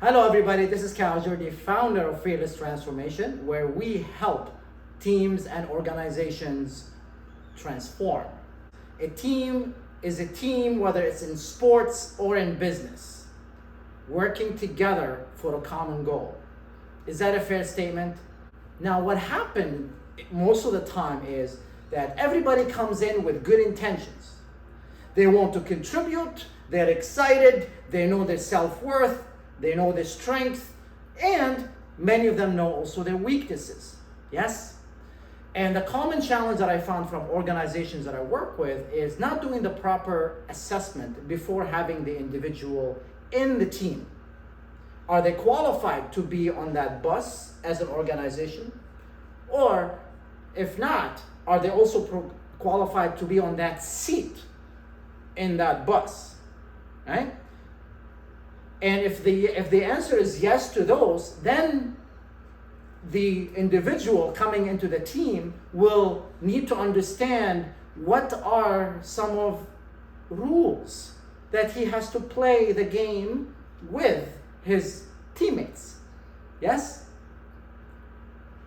Hello everybody, this is Puncture, the founder of Fearless Transformation, where we help teams and organizations transform. A team is a team, whether it's in sports or in business, working together for a common goal. Is that a fair statement? Now, what happened most of the time is that everybody comes in with good intentions. They want to contribute, they're excited, they know their self-worth, they know their strength, and many of them know also their weaknesses. Yes? And the common challenge that I found from organizations that I work with is not doing the proper assessment before having the individual in the team. Are they qualified to be on that bus as an organization? Or if not, are they also qualified to be on that seat in that bus? Right? And if the answer is yes to those, then the individual coming into the team will need to understand what are some of rules that he has to play the game with his teammates. Yes?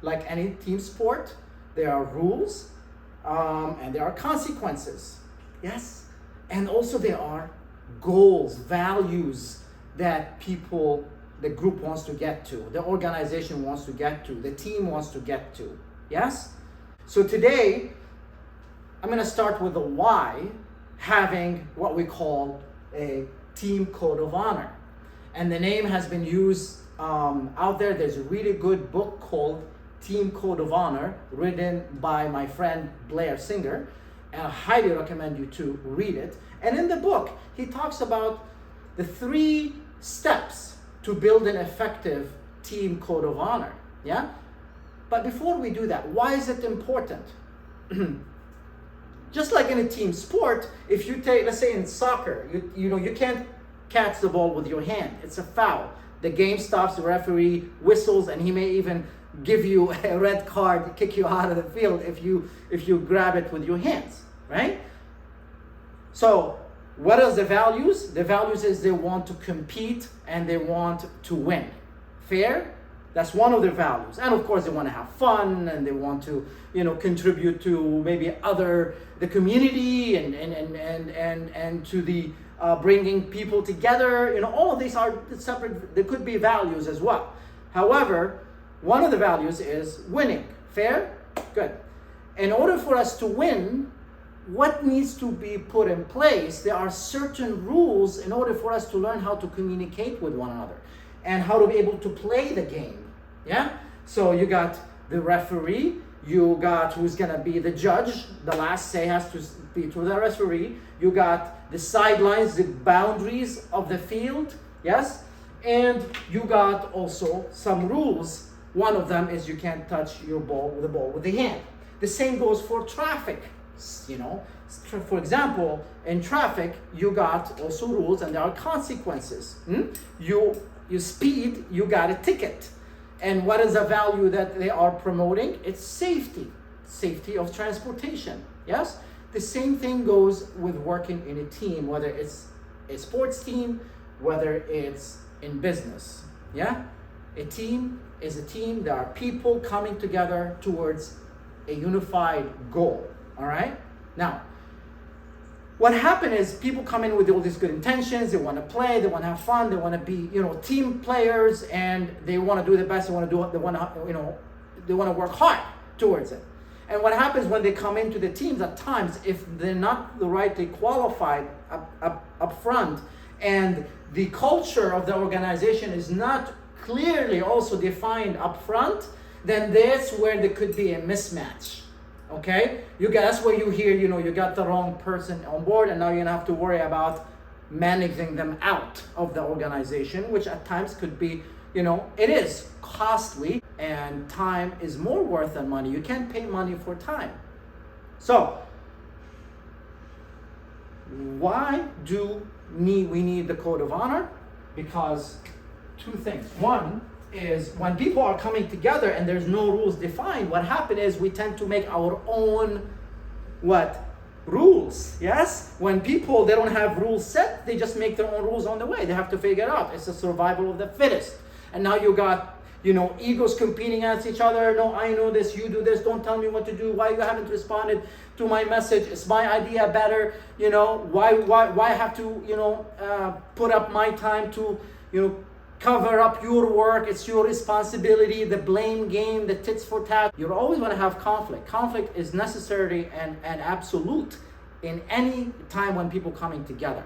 Like any team sport, there are rules and there are consequences. Yes? And also there are goals, values that the group wants to get to, the organization wants to get to, the team wants to get to. Yes? So today, I'm going to start with the why, having what we call a team code of honor. And the name has been used out there. There's a really good book called Team Code of Honor, written by my friend Blair Singer, and I highly recommend you to read it. And in the book, he talks about the 3 steps to build an effective team code of honor. Yeah? But before we do that, why is it important? Just like in a team sport, if you take, let's say in soccer, you can't catch the ball with your hand. It's a foul. The game stops, the referee whistles, and he may even give you a red card, kick you out of the field if you grab it with your hands, right? So, what are the values? The values is they want to compete and they want to win. Fair? That's one of their values. And of course they want to have fun and they want to, contribute to maybe the community and to the bringing people together. All of these are separate. There could be values as well. However, one of the values is winning. Fair? Good. In order for us to win, what needs to be put in place? There are certain rules in order for us to learn how to communicate with one another and how to be able to play the game. Yeah? So you got the referee, you got who's gonna be the judge, the last say has to be to the referee, you got the sidelines, the boundaries of the field, yes? And you got also some rules. One of them is you can't touch the ball with the hand. The same goes for traffic. For example, in traffic, you got also rules and there are consequences. You speed, you got a ticket. And what is the value that they are promoting? It's safety of transportation. Yes? The same thing goes with working in a team, whether it's a sports team, whether it's in business. Yeah? A team is a team. There are people coming together towards a unified goal. All right? Now, what happened is people come in with all these good intentions. They want to play. They want to have fun. They want to be, team players, and they want to do the best. They want to do it. They want to work hard towards it. And what happens when they come into the teams at times, if they're not the rightly qualified up front, and the culture of the organization is not clearly also defined up front, then that's where there could be a mismatch. Okay, that's where you hear, you got the wrong person on board, and now you're gonna have to worry about managing them out of the organization, which at times could be, it is costly, and time is more worth than money. You can't pay money for time. So, why do we need the code of honor? Because 2 things. One is when people are coming together and there's no rules defined, what happens is we tend to make our own rules. Yes, when people, they don't have rules set, they just make their own rules on the way. They have to figure it out. It's a survival of the fittest. And now you got, egos competing against each other. No, I know this, you do this, don't tell me what to do. Why you haven't responded to my message? Is my idea better? Why have to put up my time to cover up your work? It's your responsibility. The blame game, the tits for tat. You're always going to have conflict. Conflict is necessary and absolute in any time when people coming together,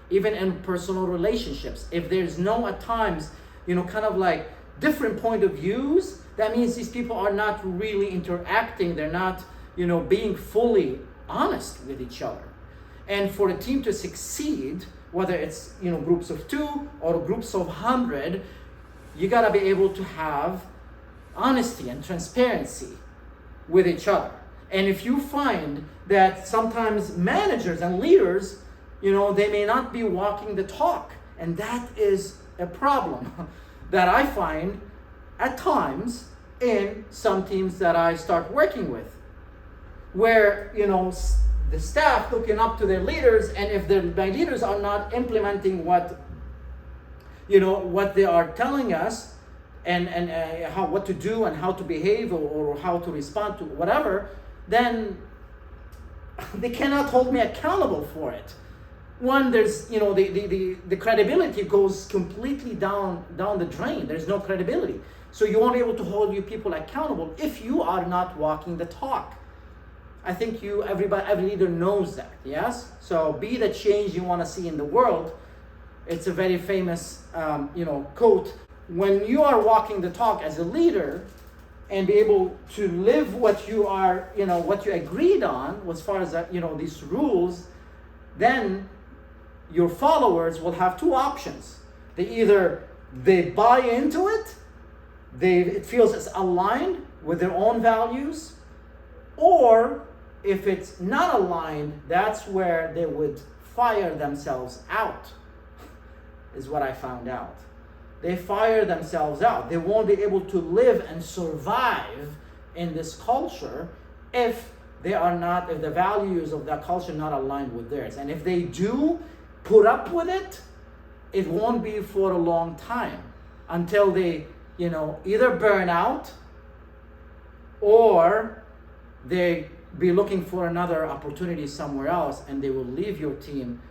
even in personal relationships. If there's no, at times, kind of like different point of views, that means these people are not really interacting. They're not being fully honest with each other. And for a team to succeed, whether it's groups of 2 or groups of 100, you got to be able to have honesty and transparency with each other. And if you find that sometimes managers and leaders, they may not be walking the talk, and that is a problem that I find at times in some teams that I start working with, where the staff looking up to their leaders, and if my leaders are not implementing what they are telling us, and what to do and how to behave or how to respond to whatever, then they cannot hold me accountable for it. One, there's the credibility goes completely down the drain. There's no credibility, so you won't be able to hold you people accountable if you are not walking the talk. I think every leader knows that, yes? So be the change you want to see in the world. It's a very famous, quote. When you are walking the talk as a leader and be able to live what you are, what you agreed on as far as, these rules, then your followers will have 2 options. They buy into it, it feels it's aligned with their own values, or if it's not aligned, that's where they would fire themselves out, is what I found out. They fire themselves out. They won't be able to live and survive in this culture if the values of that culture are not aligned with theirs. And if they do put up with it, it won't be for a long time until they, either burn out or they be looking for another opportunity somewhere else, and they will leave your team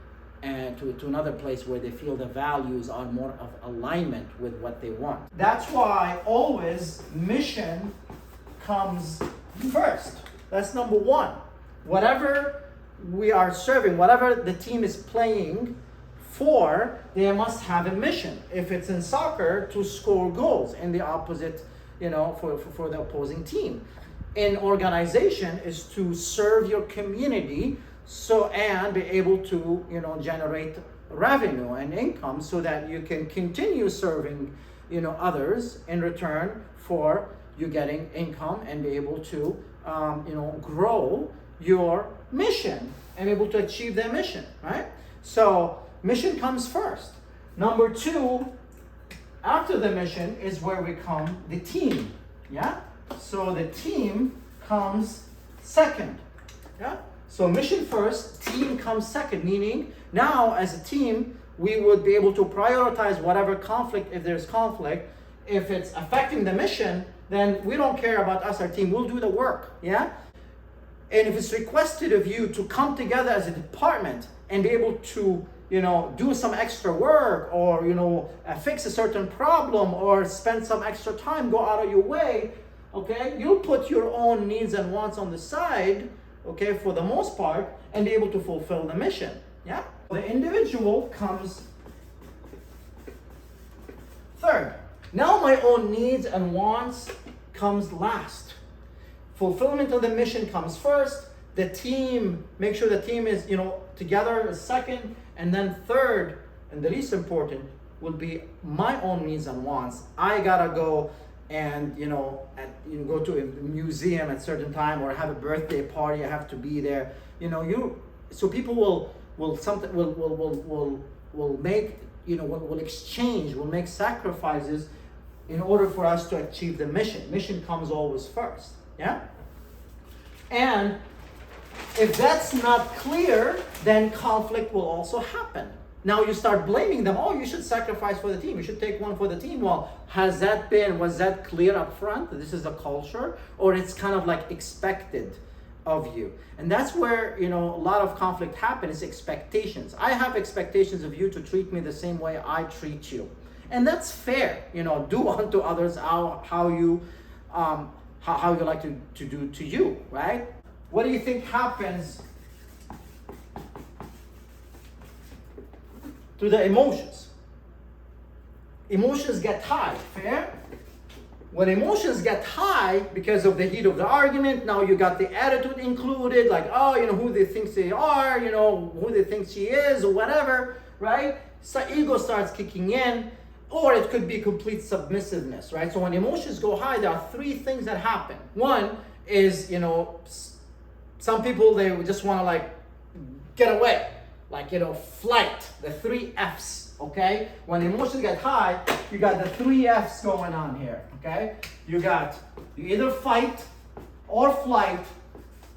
and to another place where they feel the values are more of alignment with what they want. That's why always mission comes first. That's number 1. Whatever we are serving, whatever the team is playing for, they must have a mission. If it's in soccer, to score goals in the opposite, for the opposing team. In organization is to serve your community, and be able to generate revenue and income so that you can continue serving others in return for you getting income and be able to grow your mission and able to achieve their mission, right? So mission comes first. Number 2, after the mission is where we come the team. Yeah. So the team comes second. Yeah. So mission first, team comes second, meaning now as a team, we would be able to prioritize whatever conflict, if there's conflict. If it's affecting the mission, then we don't care about us, our team, we'll do the work, yeah? And if it's requested of you to come together as a department and be able to, do some extra work or, fix a certain problem or spend some extra time, go out of your way, okay? You'll put your own needs and wants on the side, okay, for the most part, and be able to fulfill the mission, yeah? The individual comes third. Now my own needs and wants comes last. Fulfillment of the mission comes first. The team, make sure the team is, together is second, and then third, and the least important, will be my own needs and wants. I gotta go and go to a museum at certain time or have a birthday party. I have to be there. So people will make will exchange, will make sacrifices in order for us to achieve the mission. Mission comes always first. Yeah. And If that's not clear, then conflict will also happen. Now you start blaming them. Oh, you should sacrifice for the team. You should take one for the team. Well, was that clear up front? This is a culture, or it's kind of like expected of you. And that's where, a lot of conflict happens, is expectations. I have expectations of you to treat me the same way I treat you. And that's fair. Do unto others how you like to do to you, right? What do you think happens to the emotions? Emotions get high, fair? When emotions get high because of the heat of the argument, now you got the attitude included, like, who they think they are, who they think she is, or whatever, right? So ego starts kicking in, or it could be complete submissiveness, right? So when emotions go high, there are three things that happen. One is, some people, they just want to get away, flight, the 3 F's, okay? When emotions get high, you got the 3 F's going on here, okay? You either fight or flight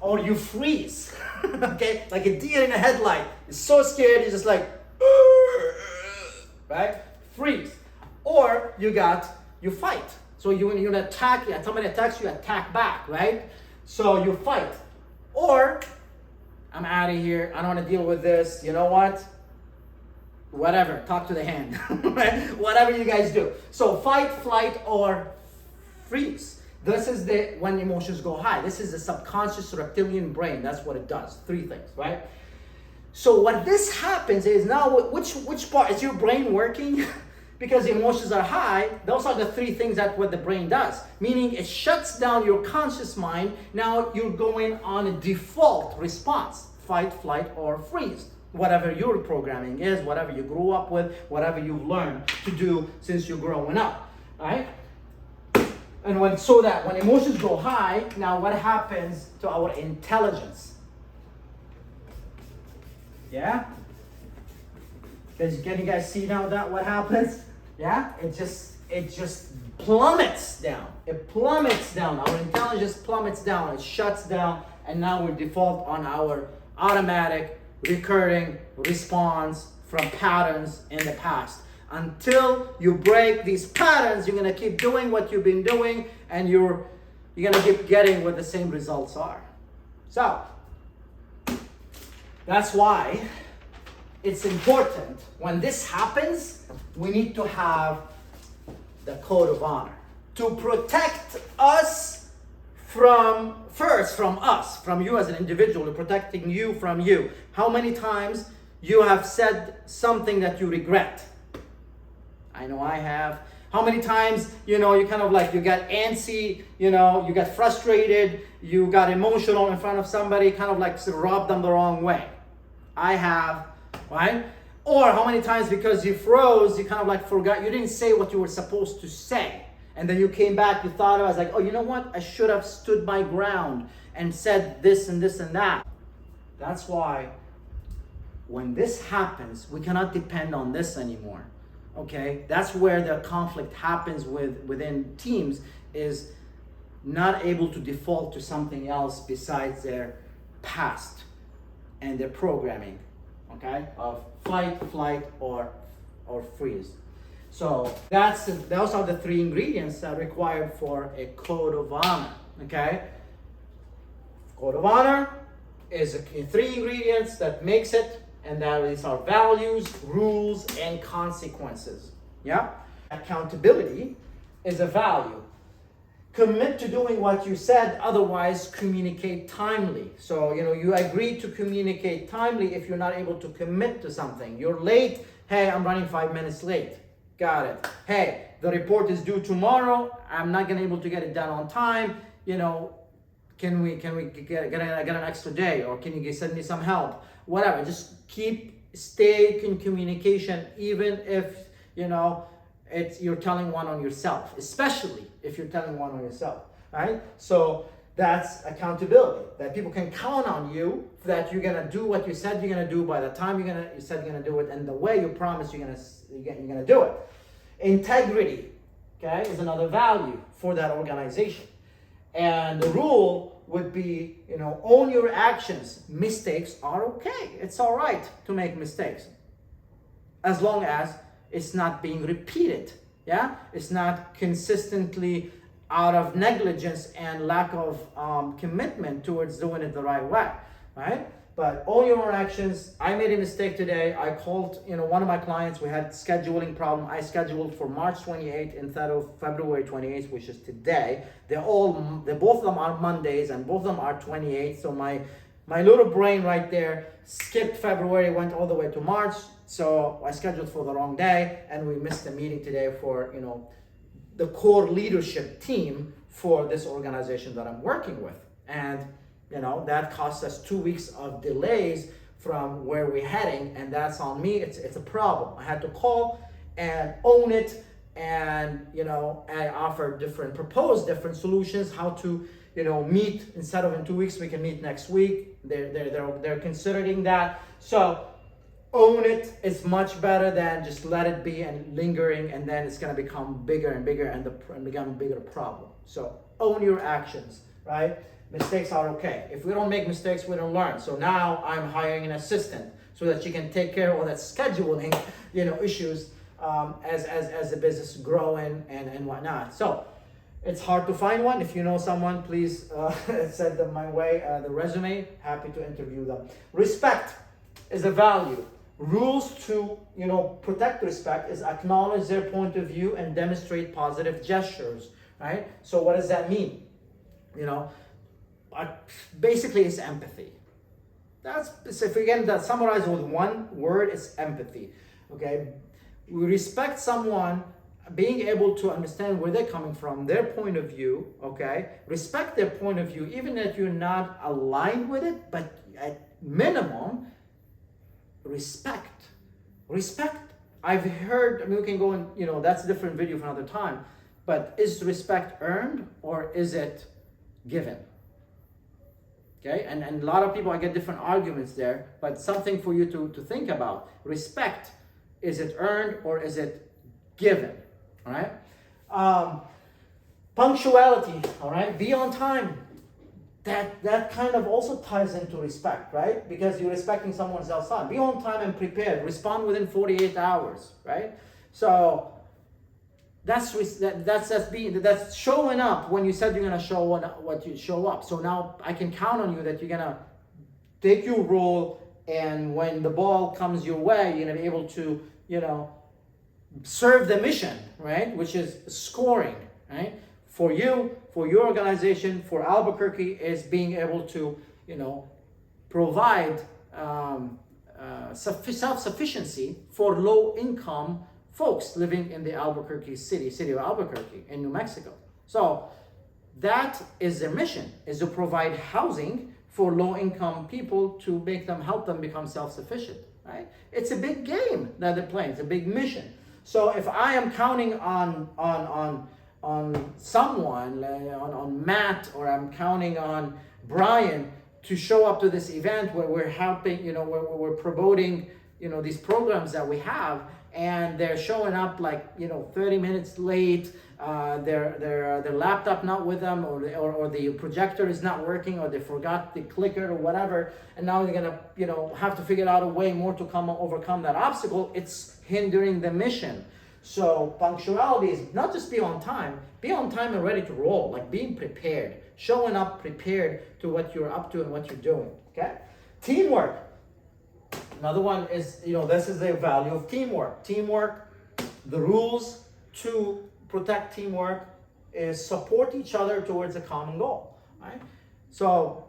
or you freeze, okay? Like a deer in a headlight. You're so scared, you're just like, right? Freeze. Or you fight. So when you attack, somebody attacks you, attack back, right? So you fight. Or, I'm out of here, I don't want to deal with this, you know what? Whatever, talk to the hand, whatever you guys do. So fight, flight, or freeze. This is when emotions go high. This is the subconscious reptilian brain, that's what it does, 3 things, right? So what this happens is now, which part, is your brain working? Because the emotions are high, those are the 3 things that what the brain does. Meaning it shuts down your conscious mind. Now you're going on a default response. Fight, flight, or freeze. Whatever your programming is, whatever you grew up with, whatever you've learned to do since you're growing up. Right? And when emotions go high, now what happens to our intelligence? Yeah? Can you guys see now what happens? Yeah? It just plummets down. It plummets down. Our intelligence plummets down. It shuts down. And now we default on our automatic, recurring response from patterns in the past. Until you break these patterns, you're going to keep doing what you've been doing, and you're going to keep getting what the same results are. So, that's why it's important when this happens, we need to have the code of honor to protect us from us, from you as an individual, protecting you from you. How many times you have said something that you regret? I know I have. How many times, you kind of you got antsy, you got frustrated, you got emotional in front of somebody, kind of rubbed them the wrong way. I have. Right? Or how many times because you froze, you kind of forgot, you didn't say what you were supposed to say. And then you came back, you thought, I was like, oh, you know what? I should have stood my ground and said this and this and that. That's why when this happens, we cannot depend on this anymore. Okay? That's where the conflict happens within teams, is not able to default to something else besides their past and their programming. Okay, of fight, flight, or freeze. So those are the 3 ingredients that are required for a code of honor. Okay, code of honor is 3 ingredients that makes it, and that is our values, rules, and consequences. Yeah, accountability is a value. Commit to doing what you said, otherwise communicate timely. So, you agree to communicate timely if you're not able to commit to something. You're late. Hey, I'm running 5 minutes late. Got it. Hey, the report is due tomorrow. I'm not gonna able to get it done on time. Can we get an extra day, or can you send me some help? Whatever. Just stay in communication, even if you're telling one on yourself, especially if you're telling one on yourself, right? So that's accountability, that people can count on you, that you're gonna do what you said you're gonna do by the time you said you're gonna do it, and the way you promised you're gonna do it. Integrity, okay, is another value for that organization. And the rule would be, own your actions. Mistakes are okay. It's all right to make mistakes, as long as it's not being repeated. Yeah, it's not consistently out of negligence and lack of commitment towards doing it the right way, right? But own your own actions. I made a mistake today. I called, one of my clients. We had scheduling problem. I scheduled for March 28th instead of February 28th, which is today. They both of them are Mondays, and both of them are 28th. So my little brain right there skipped February, went all the way to March. So I scheduled for the wrong day, and we missed a meeting today for, the core leadership team for this organization that I'm working with. And that cost us 2 weeks of delays from where we're heading, and that's on me. It's a problem. I had to call and own it, and I propose different solutions, how to meet. Instead of in 2 weeks, we can meet next week. They're considering that. So own it is much better than just let it be and lingering, and then it's going to become bigger and bigger and become a bigger problem. So own your actions, right? Mistakes are okay. If we don't make mistakes, we don't learn. So now I'm hiring an assistant so that she can take care of all that scheduling, issues as the business is growing and whatnot. So it's hard to find one. If you know someone, please send them my way. The resume, happy to interview them. Respect is a value. Rules to protect respect is acknowledge their point of view and demonstrate positive gestures, right? So what does that mean? Basically it's empathy. That's specific. Again, that summarized with one word is empathy. Okay, we respect someone, being able to understand where they're coming from, their point of view. Okay, respect their point of view, even if you're not aligned with it, but at minimum, respect. I've heard, we can go and, that's a different video for another time, but is respect earned or is it given? Okay, and a lot of people, I get different arguments there, but something for you to think about. Respect, is it earned or is it given? All right. Punctuality, all right, be on time. That kind of also ties into respect, right? Because you're respecting someone else's time. Be on time and prepared. Respond within 48 hours, right? So that's showing up when you said you're gonna show what you show up. So now I can count on you that you're gonna take your role, and when the ball comes your way, you're gonna be able to, serve the mission, right? Which is scoring, right? For you, for your organization, for Albuquerque, is being able to, provide self-sufficiency for low-income folks living in the Albuquerque city of Albuquerque in New Mexico. So that is their mission, is to provide housing for low-income people to help them become self-sufficient, right? It's a big game that they're playing. It's a big mission. So if I am counting on someone, on Matt, or I'm counting on Brian to show up to this event where we're helping, where we're promoting, these programs that we have, and they're showing up 30 minutes late, their laptop not with them, or the projector is not working, or they forgot the clicker or whatever, and now they're gonna have to figure out a way more to overcome that obstacle. It's hindering the mission. So punctuality is not just be on time and ready to roll, like being prepared, showing up prepared to what you're up to and what you're doing. Okay, teamwork. Another one is, this is the value of teamwork. Teamwork, the rules to protect teamwork is support each other towards a common goal, right? So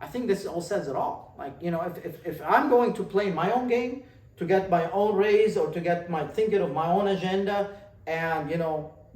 I think this all says it all. If I'm going to play my own game to get my own raise, or to get thinking of my own agenda, and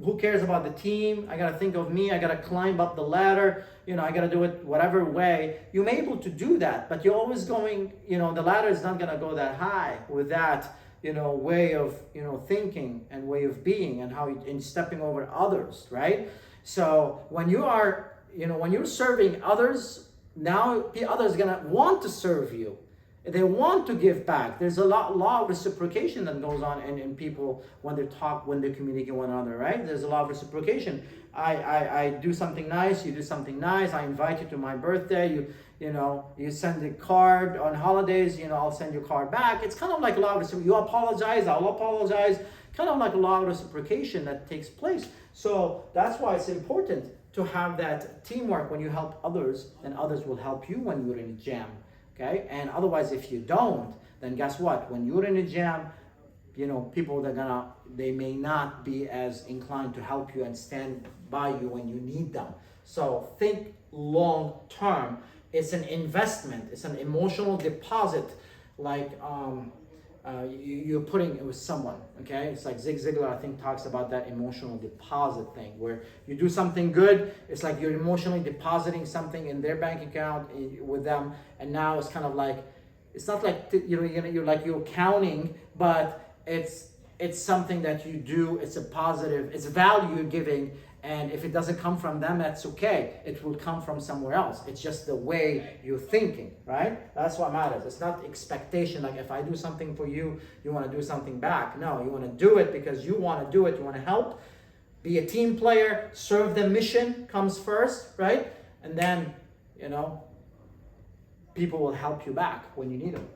who cares about the team? I gotta think of me. I gotta climb up the ladder. I gotta do it whatever way. You're able to do that, but you're always going. The ladder is not gonna go that high with that way of thinking and way of being, and how in stepping over others, right? So when you are when you're serving others, now others gonna want to serve you. They want to give back. There's a law of reciprocation that goes on in people when they talk, when they communicate with one another, right? There's a law of reciprocation. I do something nice, you do something nice. I invite you to my birthday. You send a card on holidays. I'll send you a card back. It's kind of like a law of reciprocation. You apologize, I'll apologize. Kind of like a law of reciprocation that takes place. So that's why it's important to have that teamwork. When you help others, then others will help you when you're in a jam. Okay, and otherwise, if you don't, then guess what? When you're in a jam, people they may not be as inclined to help you and stand by you when you need them. So think long term. It's an investment. It's an emotional deposit, like you're putting it with someone. Okay, it's like Zig Ziglar, I think, talks about that emotional deposit thing, where you do something good. It's like you're emotionally depositing something in their bank account with them, and now it's kind of like, it's not like you're counting, but it's something that you do. It's a positive. It's value giving. And if it doesn't come from them, that's okay. It will come from somewhere else. It's just the way you're thinking, right? That's what matters. It's not expectation. Like if I do something for you, you want to do something back. No, you want to do it because you want to do it. You want to help. Be a team player. Serve the mission comes first, right? And then, people will help you back when you need them.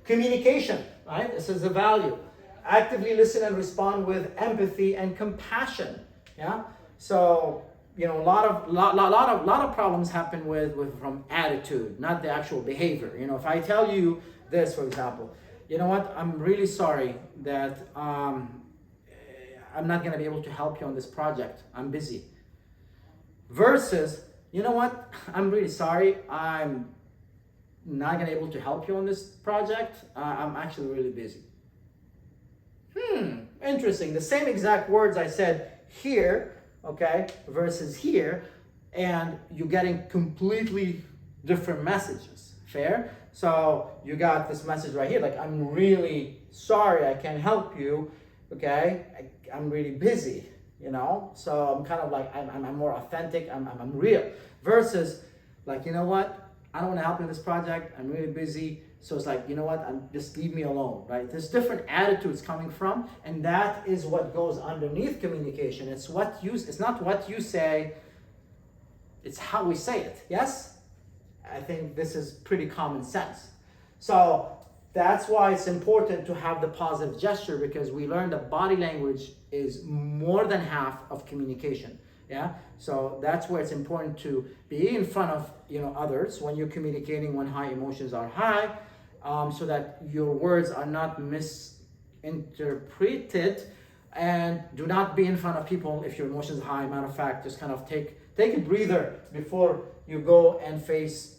Communication, right? This is the value. Actively listen and respond with empathy and compassion. Yeah. So a lot of problems happen with from attitude, not the actual behavior. If I tell you this, for example, you know what? I'm really sorry that I'm not gonna be able to help you on this project. I'm busy. Versus, you know what? I'm really sorry. I'm not gonna be able to help you on this project. I'm actually really busy. Interesting. The same exact words I said here, okay, versus here, and you're getting completely different messages. Fair? So you got this message right here, like, I'm really sorry, I can't help you, okay, I'm really busy, so I'm kind of like, I'm more authentic, I'm real, versus like, you know what, I don't want to help you in this project, I'm really busy. So it's like, you know what, just leave me alone, right? There's different attitudes coming from, and that is what goes underneath communication. It's not what you say, it's how we say it, yes? I think this is pretty common sense. So that's why it's important to have the positive gesture, because we learned that body language is more than half of communication. Yeah, so that's where it's important to be in front of others when you're communicating, when high emotions are high, so that your words are not misinterpreted, and do not be in front of people if your emotions are high. Matter of fact, just kind of take a breather before you go and face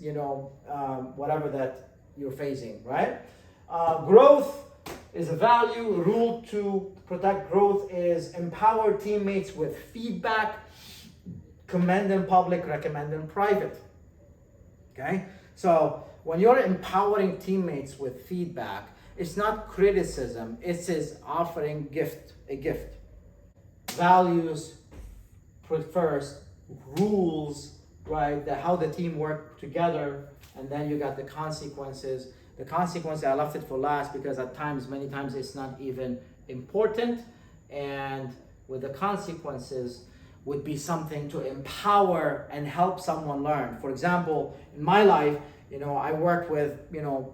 whatever that you're facing, right? Growth is a value. Rule to protect growth is empower teammates with feedback. Commend in public, recommend in private. Okay? So when you're empowering teammates with feedback, it's not criticism, it is offering a gift. Values first, rules, right? How the team work together, and then you got the consequences. The consequences, I left it for last because many times it's not even important. And with the consequences would be something to empower and help someone learn. For example, in my life, I worked with,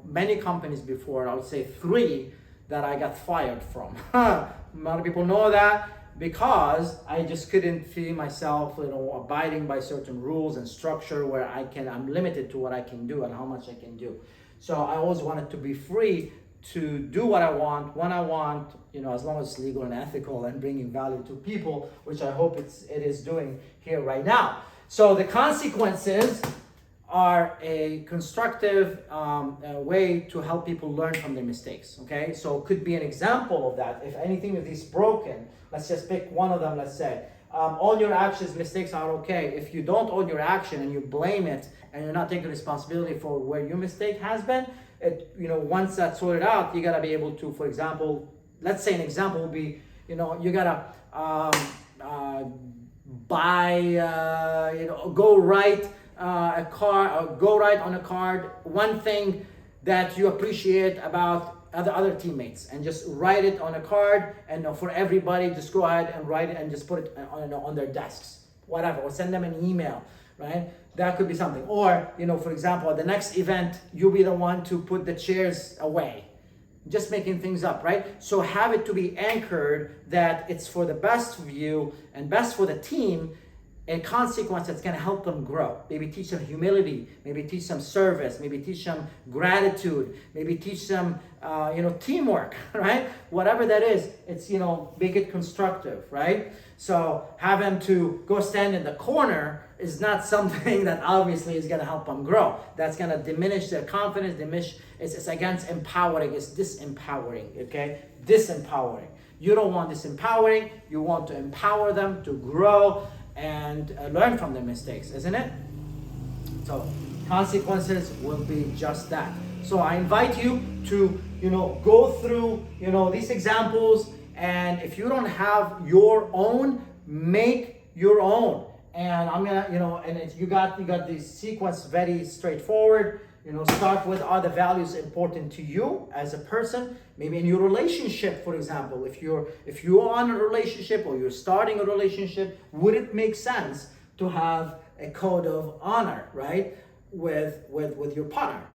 many companies before. I would say 3 that I got fired from. A lot of people know that because I just couldn't feel myself, abiding by certain rules and structure where I'm limited to what I can do and how much I can do. So I always wanted to be free to do what I want, when I want, as long as it's legal and ethical and bringing value to people, which I hope it is doing here right now. So the consequences are a constructive way to help people learn from their mistakes, okay? So it could be an example of that. If anything of these broken, let's just pick one of them, let's say. Own your actions, mistakes are okay. If you don't own your action and you blame it and you're not taking responsibility for where your mistake has been, once that's sorted out, you gotta be able to, for example, let's say an example would be, you gotta go write a car, or go write on a card one thing that you appreciate about other teammates, and just write it on a card, and for everybody just go ahead and write it and just put it on their desks, whatever, or send them an email, right? That could be something. Or, for example, at the next event, you'll be the one to put the chairs away. Just making things up, right? So have it to be anchored that it's for the best of you and best for the team, a consequence that's going to help them grow. Maybe teach them humility, maybe teach them service, maybe teach them gratitude, maybe teach them teamwork, right? Whatever that is, it's make it constructive, right? So have them to go stand in the corner is not something that obviously is going to help them grow. That's going to diminish their confidence. It's against empowering. It's disempowering. Okay, disempowering. You don't want disempowering. You want to empower them to grow and learn from their mistakes, isn't it? So consequences will be just that. So I invite you to go through these examples, and if you don't have your own, make your own. And I'm gonna you got the sequence very straightforward. Start with, are the values important to you as a person? Maybe in your relationship, for example, if you're on a relationship or you're starting a relationship, would it make sense to have a code of honor, right, with your partner?